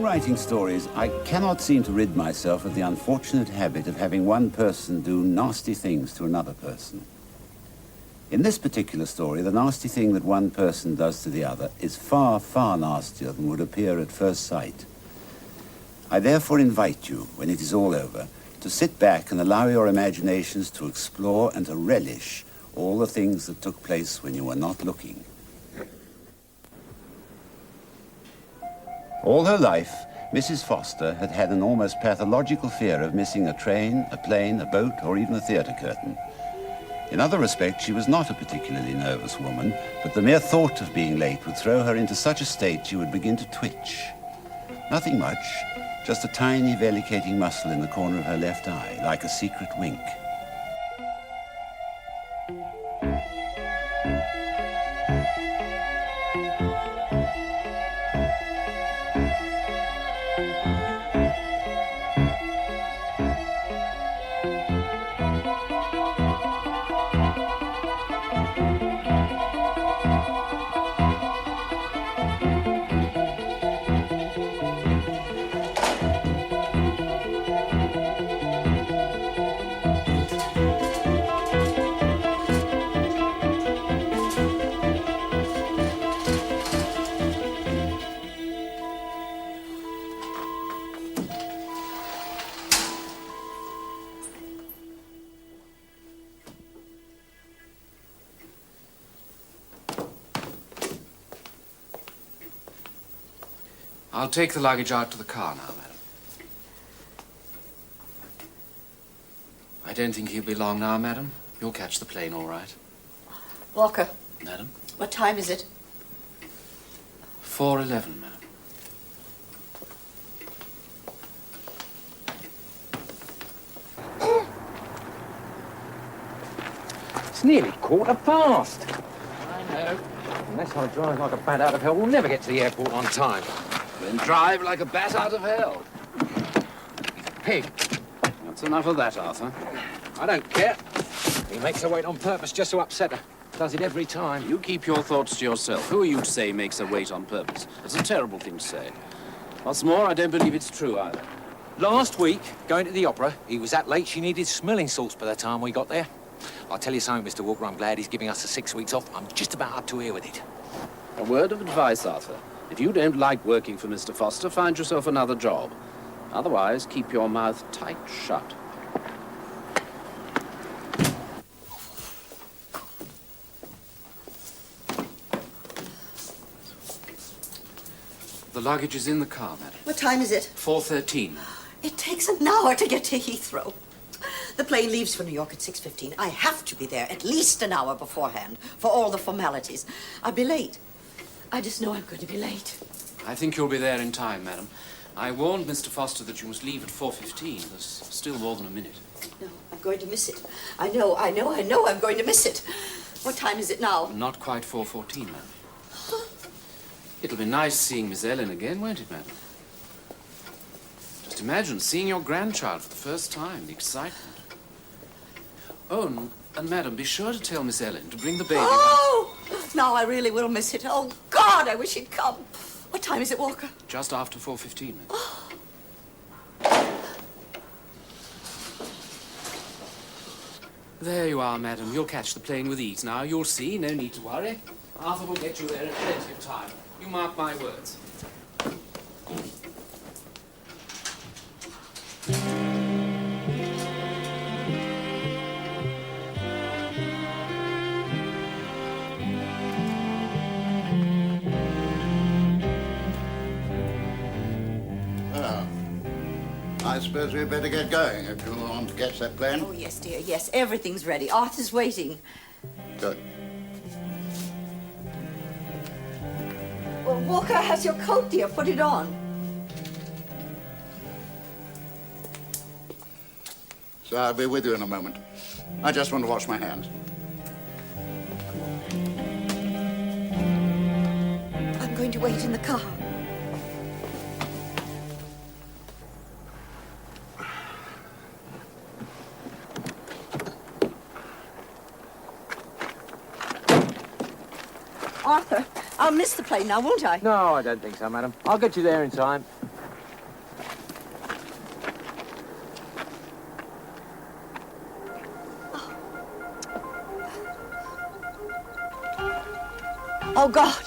writing stories, I cannot seem to rid myself of the unfortunate habit of having one person do nasty things to another person. In this particular story, the nasty thing that one person does to the other is far, far nastier than would appear at first sight. I therefore invite you, when it is all over, to sit back and allow your imaginations to explore and to relish all the things that took place when you were not looking. All her life, Mrs. Foster had had an almost pathological fear of missing a train, a plane, a boat, or even a theatre curtain. In other respects, she was not a particularly nervous woman, but the mere thought of being late would throw her into such a state she would begin to twitch. Nothing much, just a tiny vellicating muscle in the corner of her left eye, like a secret wink. I'll take the luggage out to the car now, madam. I don't think he'll be long now, madam. You'll catch the plane all right. Walker. Madam? What time is it? 4:11, madam. It's nearly 1:15. I know. Unless I drive like a bat out of hell, we'll never get to the airport on time. Then drive like a bat out of hell. Pig. That's enough of that, Arthur. I don't care. He makes her wait on purpose just to upset her. Does it every time. You keep your thoughts to yourself. Who are you to say he makes her wait on purpose? It's a terrible thing to say. What's more, I don't believe it's true either. Last week, going to the opera, he was that late she needed smelling salts by the time we got there. I'll tell you something, Mr. Walker, I'm glad he's giving us the 6 weeks off. I'm just about up to here with it. A word of advice, Arthur. If you don't like working for Mr. Foster, find yourself another job. Otherwise, keep your mouth tight shut. The luggage is in the car, madam. What time is it? 4:13. It takes an hour to get to Heathrow. The plane leaves for New York at 6:15. I have to be there at least an hour beforehand for all the formalities. I'll be late. I just know I'm going to be late. I think you'll be there in time, madam. I warned Mr. Foster that you must leave at 4:15. There's still more than a minute. No, I'm going to miss it. I know I'm going to miss it. What time is it now? Not quite 4:14, madam. It'll be nice seeing Miss Ellen again, won't it, madam? Just imagine seeing your grandchild for the first time, the excitement. Oh, and madam, be sure to tell Miss Ellen to bring the baby. Oh! Now I really will miss it. Oh, God, I wish he'd come. What time is it, Walker? Just after 4:15, madam. There you are, madam. You'll catch the plane with ease now. You'll see. No need to worry. Arthur will get you there in plenty of time. You mark my words. I suppose we'd better get going if you want to catch that plane. Oh, yes, dear, yes. Everything's ready. Arthur's waiting. Good. Well, Walker has your coat, dear. Put it on. So I'll be with you in a moment. I just want to wash my hands. I'm going to wait in the car. Arthur, I'll miss the plane now, won't I? No, I don't think so, madam. I'll get you there in time. Oh, God.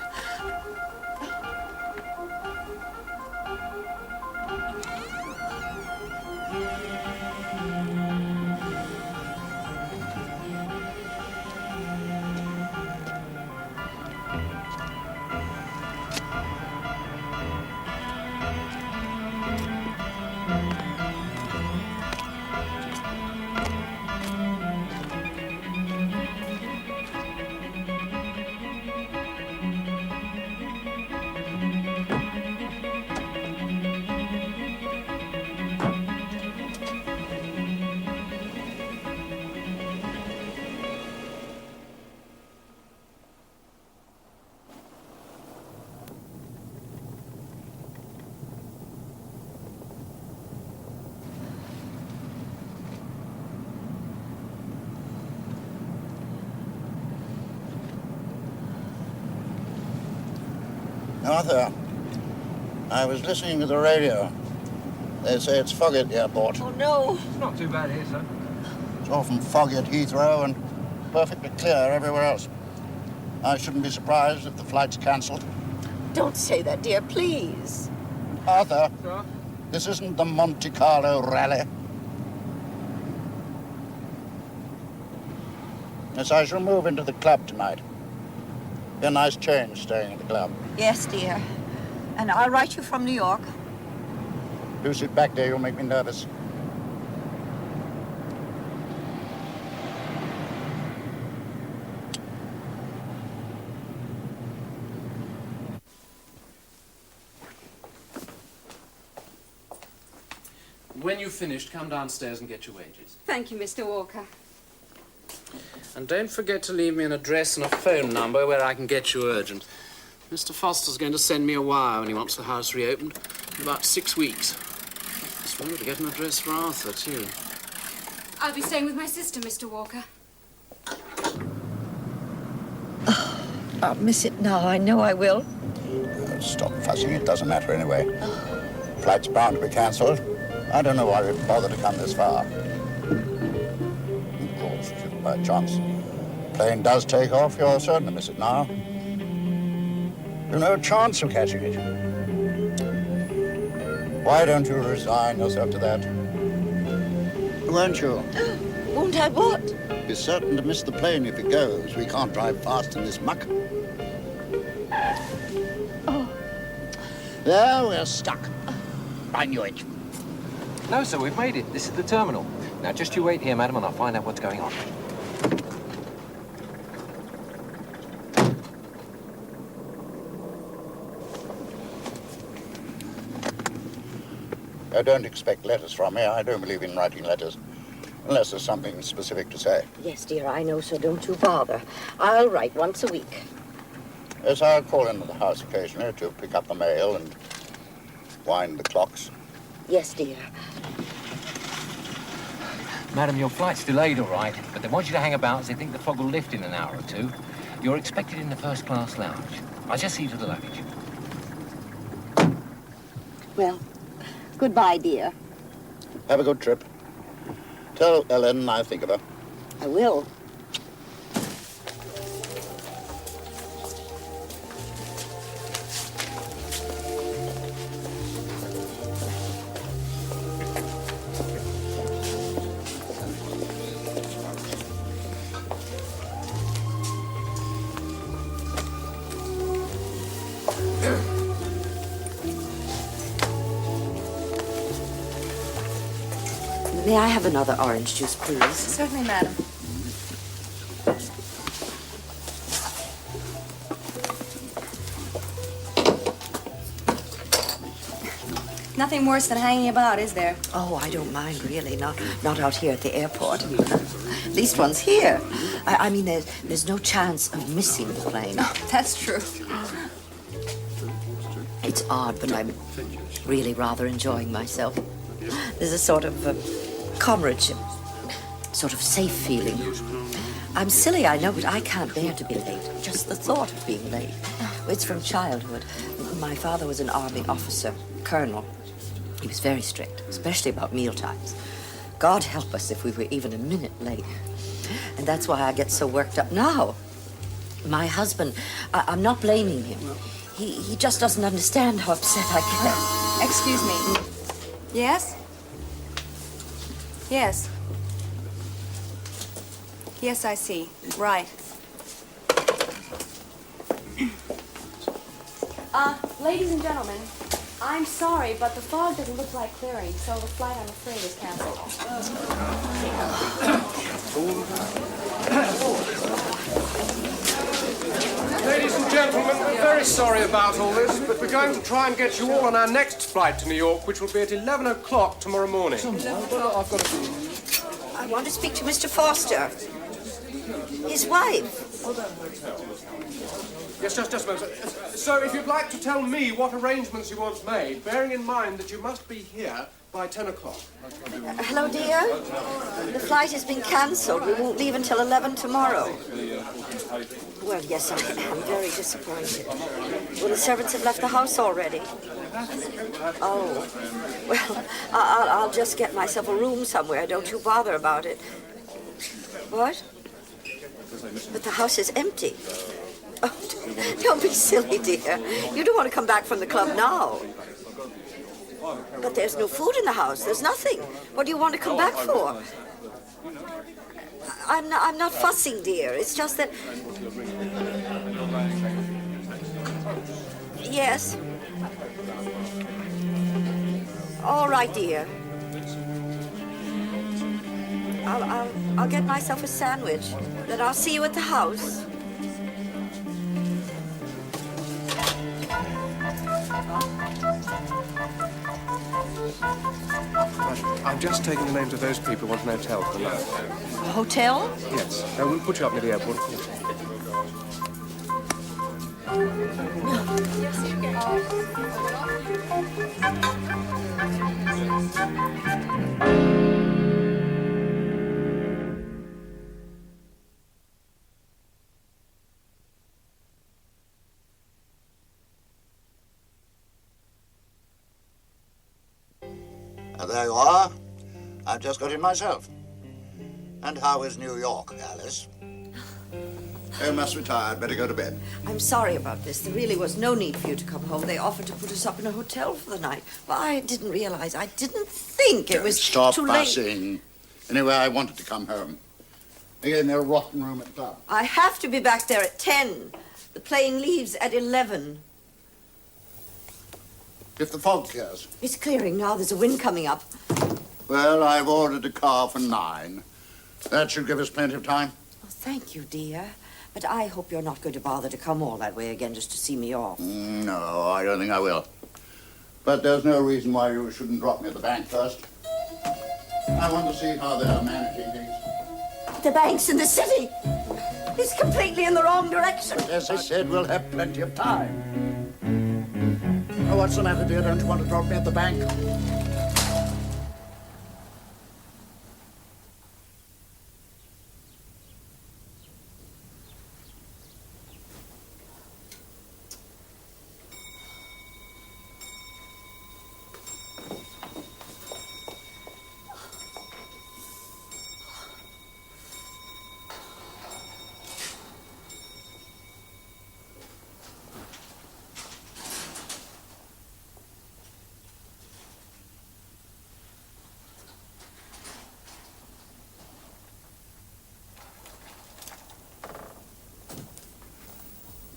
Arthur, I was listening to the radio. They say it's foggy at the airport. Oh, no. It's not too bad here, sir. It's often foggy at Heathrow and perfectly clear everywhere else. I shouldn't be surprised if the flight's cancelled. Don't say that, dear, please. Arthur, Sir? this isn't the Monte Carlo rally. Yes, I shall move into the club tonight. Be a nice change staying at the club. Yes, dear. And I'll write you from New York. Do sit back there, you'll make me nervous. When you've finished, come downstairs and get your wages. Thank you, Mr. Walker. And don't forget to leave me an address and a phone number where I can get you urgent. Mr. Foster's going to send me a wire when he wants the house reopened in about 6 weeks. Just remember to get an address for Arthur, too. I'll be staying with my sister, Mr. Walker. I'll miss it now. I know I will. Stop fussing, it doesn't matter anyway. Flight's bound to be cancelled. I don't know why we'd bother to come this far. Of course, if by chance plane does take off, you're certain to miss it now. You've no chance of catching it. Why don't you resign yourself to that? Won't you? Won't I what? Be certain to miss the plane if it goes. We can't drive fast in this muck. Oh. There, we're stuck. I knew it. No, sir, we've made it. This is the terminal. Now, just you wait here, madam, and I'll find out what's going on. Don't expect letters from me. I don't believe in writing letters. Unless there's something specific to say. Yes, dear, I know, so don't you bother. I'll write once a week. Yes, I'll call into the house occasionally to pick up the mail and wind the clocks. Yes, dear. Madam, your flight's delayed, all right, but they want you to hang about as they think the fog will lift in an hour or two. You're expected in the first-class lounge. I'll just see to the luggage. Well, goodbye, dear. Have a good trip. Tell Ellen I think of her. I will. May I have another orange juice, please? Certainly, madam. Nothing worse than hanging about, is there? Oh, I don't mind, really. Not out here at the airport. At least one's here. I mean, there's no chance of missing the plane. That's true. It's odd, but I'm really rather enjoying myself. There's a sort of comradeship, sort of safe feeling. I'm silly, I know, but I can't bear to be late. Just the thought of being late. It's from childhood. My father was an army officer, colonel. He was very strict, especially about mealtimes. God help us if we were even a minute late. And that's why I get so worked up now. My husband, I'm not blaming him. He just doesn't understand how upset I get. Excuse me. Yes? Yes. Yes, I see. Right. Ladies and gentlemen, I'm sorry, but the fog doesn't look like clearing, so the flight, I'm afraid, is canceled. Ladies and gentlemen, we're very sorry about all this, but we're going to try and get you all on our next flight to New York, which will be at 11 o'clock tomorrow morning. I want to speak to Mr. Foster. His wife. Yes, just a moment. So, if you'd like to tell me what arrangements you want made, bearing in mind that you must be here by 10 o'clock. Hello, dear. The flight has been cancelled. We won't leave until 11 tomorrow. Well, yes, I am very disappointed. Well, the servants have left the house already. Oh, well, I'll just get myself a room somewhere. Don't you bother about it. What? But the house is empty. Oh, don't be silly, dear. You don't want to come back from the club now. But there's no food in the house. There's nothing. What do you want to come back for? I'm not fussing, dear. It's just that... Yes. All right, dear. I'll get myself a sandwich. Then I'll see you at the house. I'm just taking the names of those people who want an hotel for the night. A hotel? Yes. We'll put you up near the airport. There you are. I've just got in myself. And how is New York, Alice? You must be tired. Better go to bed. I'm sorry about this. There really was no need for you to come home. They offered to put us up in a hotel for the night. Well, I didn't realize. I didn't think it was Stop too late. fussing. Anyway, I wanted to come home. They gave me a rotten room at the club. I have to be back there at 10. The plane leaves at 11. If the fog clears. It's clearing now. There's a wind coming up. Well, I've ordered a car for 9. That should give us plenty of time. Oh, thank you, dear. But I hope you're not going to bother to come all that way again just to see me off. No, I don't think I will. But there's no reason why you shouldn't drop me at the bank first. I want to see how they're managing things. The bank's in the city. It's completely in the wrong direction. As I said, we'll have plenty of time. Oh, what's the matter, dear? Don't you want to drop me at the bank?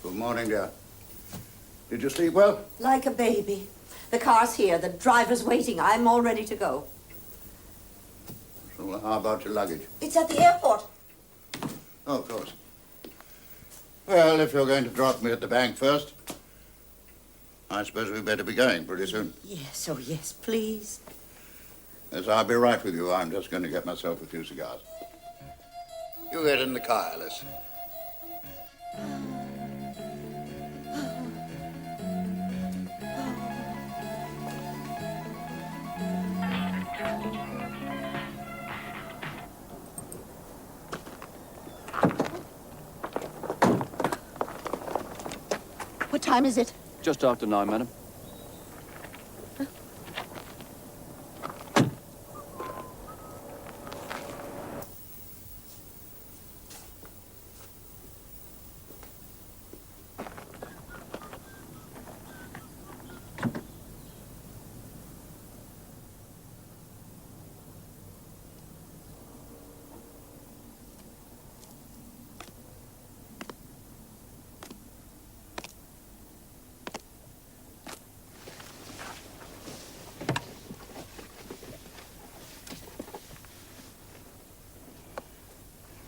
Good morning, dear. Did you sleep well? Like a baby. The car's here. The driver's waiting. I'm all ready to go. So how about your luggage? It's at the airport. Oh, of course. Well, if you're going to drop me at the bank first, I suppose we'd better be going pretty soon. Yes, oh yes, please. Yes, I'll be right with you. I'm just going to get myself a few cigars. You get in the car, Alice. What time is it? Just after 9, madam.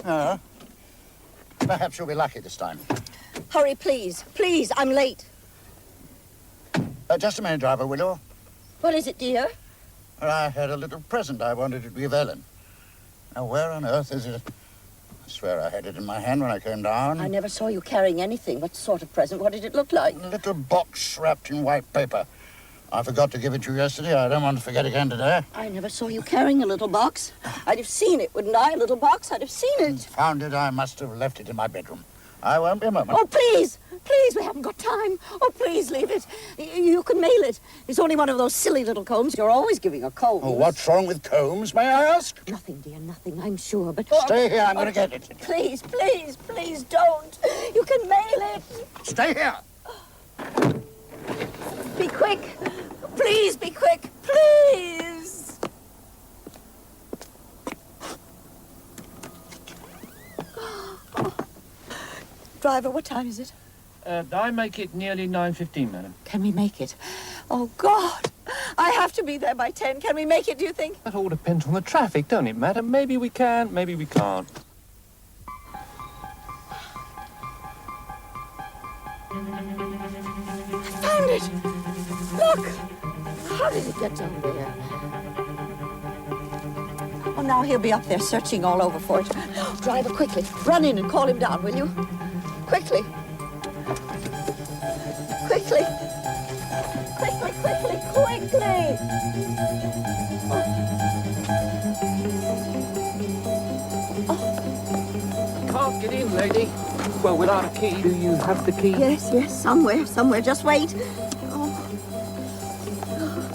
No. Perhaps you'll be lucky this time. Hurry, please. Please, I'm late. Just a minute, driver, will you? What is it, dear? I had a little present I wanted to give Ellen. Now, where on earth is it? I swear I had it in my hand when I came down. I never saw you carrying anything. What sort of present? What did it look like? A little box wrapped in white paper. I forgot to give it to you yesterday. I don't want to forget again today. I never saw you carrying a little box. I'd have seen it, wouldn't I? A little box. I'd have seen it. Found it. I must have left it in my bedroom. I won't be a moment. Oh, please. Please, we haven't got time. Oh, please leave it. You can mail it. It's only one of those silly little combs. You're always giving her combs. Oh, what's wrong with combs, may I ask? Nothing, dear, nothing, I'm sure, but... Stay here. I'm going to get it. Please, please, please don't. You can mail it. Stay here. Be quick. Please, be quick. Please. Driver, what time is it? I make it nearly 9:15, madam. Can we make it? Oh, God. I have to be there by 10. Can we make it, do you think? That all depends on the traffic, don't it, madam? Maybe we can, maybe we can't. Found it. Look. How did it get down there? Oh, now he'll be up there searching all over for it. Driver, quickly. Run in and call him down, will you? Quickly. Quickly. Quickly, quickly, quickly. Can't get in, lady. Well, without a key. Do you have the key? Yes, yes, somewhere. Just wait. Oh.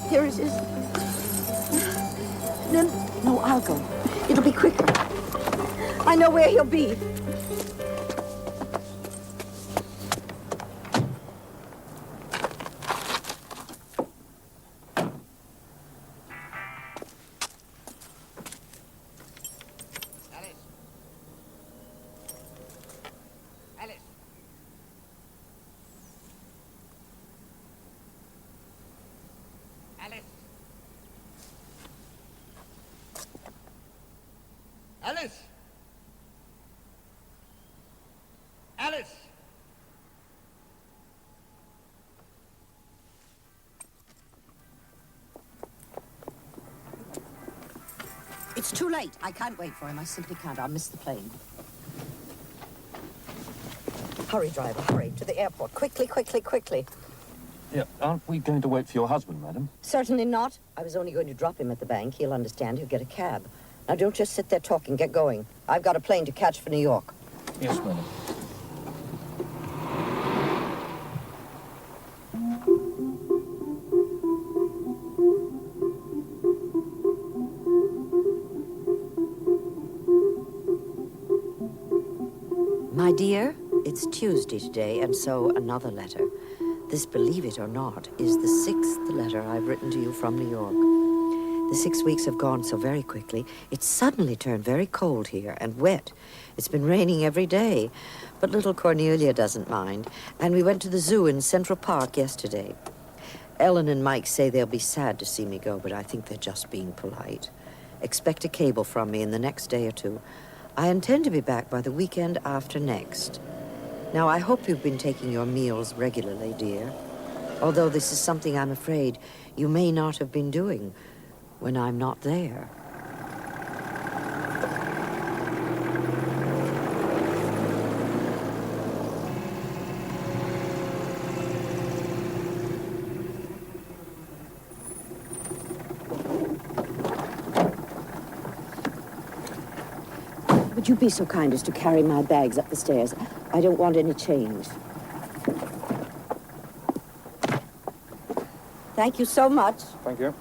Here it is. No, I'll go. It'll be quicker. I know where he'll be. Alice! Alice! It's too late. I can't wait for him. I simply can't. I'll miss the plane. Hurry, driver, hurry. To the airport. Quickly, quickly, quickly. Yeah, aren't we going to wait for your husband, madam? Certainly not. I was only going to drop him at the bank. He'll understand. He'll get a cab. Now, don't just sit there talking. Get going. I've got a plane to catch for New York. Yes, madam. My dear, it's Tuesday today, and so another letter. This, believe it or not, is the 6th letter I've written to you from New York. The 6 weeks have gone so very quickly. It's suddenly turned very cold here and wet. It's been raining every day, but little Cornelia doesn't mind. And we went to the zoo in Central Park yesterday. Ellen and Mike say they'll be sad to see me go, but I think they're just being polite. Expect a cable from me in the next day or two. I intend to be back by the weekend after next. Now, I hope you've been taking your meals regularly, dear. Although this is something I'm afraid you may not have been doing when I'm not there. Would you be so kind as to carry my bags up the stairs? I don't want any change. Thank you so much. Thank you.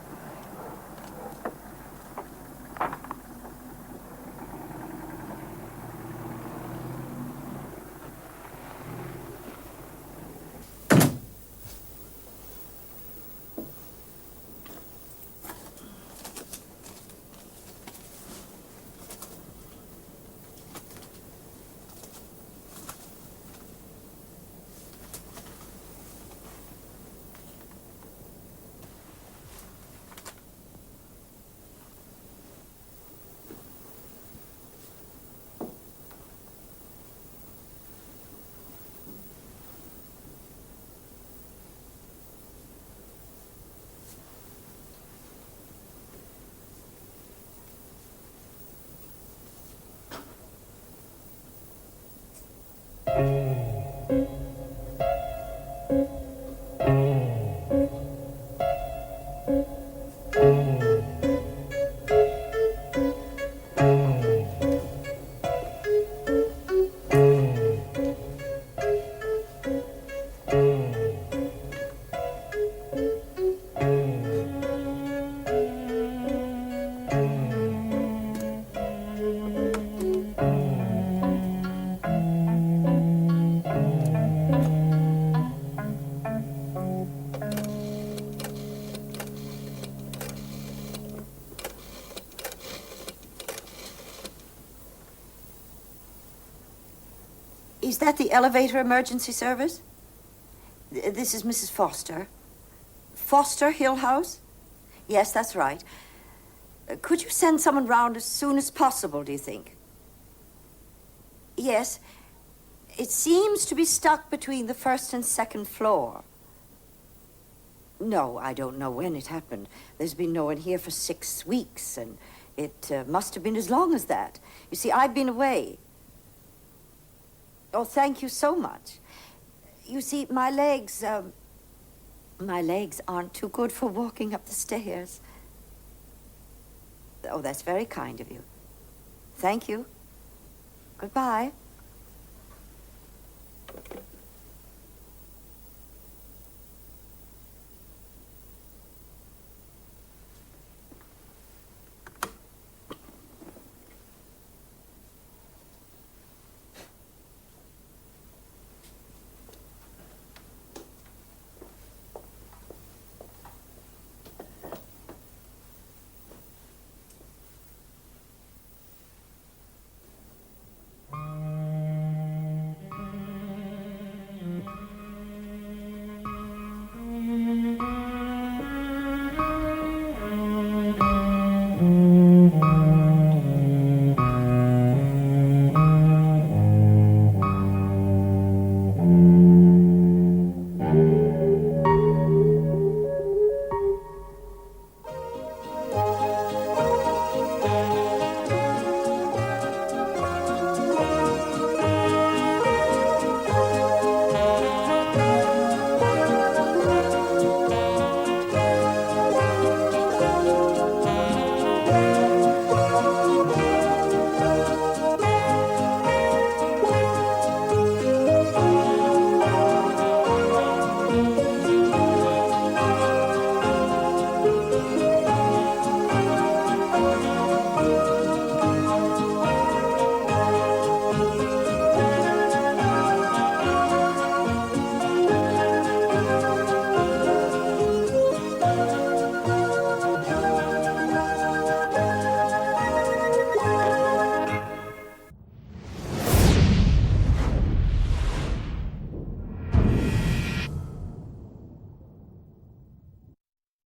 that the elevator emergency service? This is Mrs. Foster. Foster Hill House? Yes, that's right. Could you send someone round as soon as possible, do you think? Yes. It seems to be stuck between the first and second floor. No, I don't know when it happened. There's been no one here for 6 weeks, and it must have been as long as that. You see, I've been away. Oh, thank you so much. You see, my legs aren't too good for walking up the stairs. Oh, that's very kind of you. Thank you. Goodbye.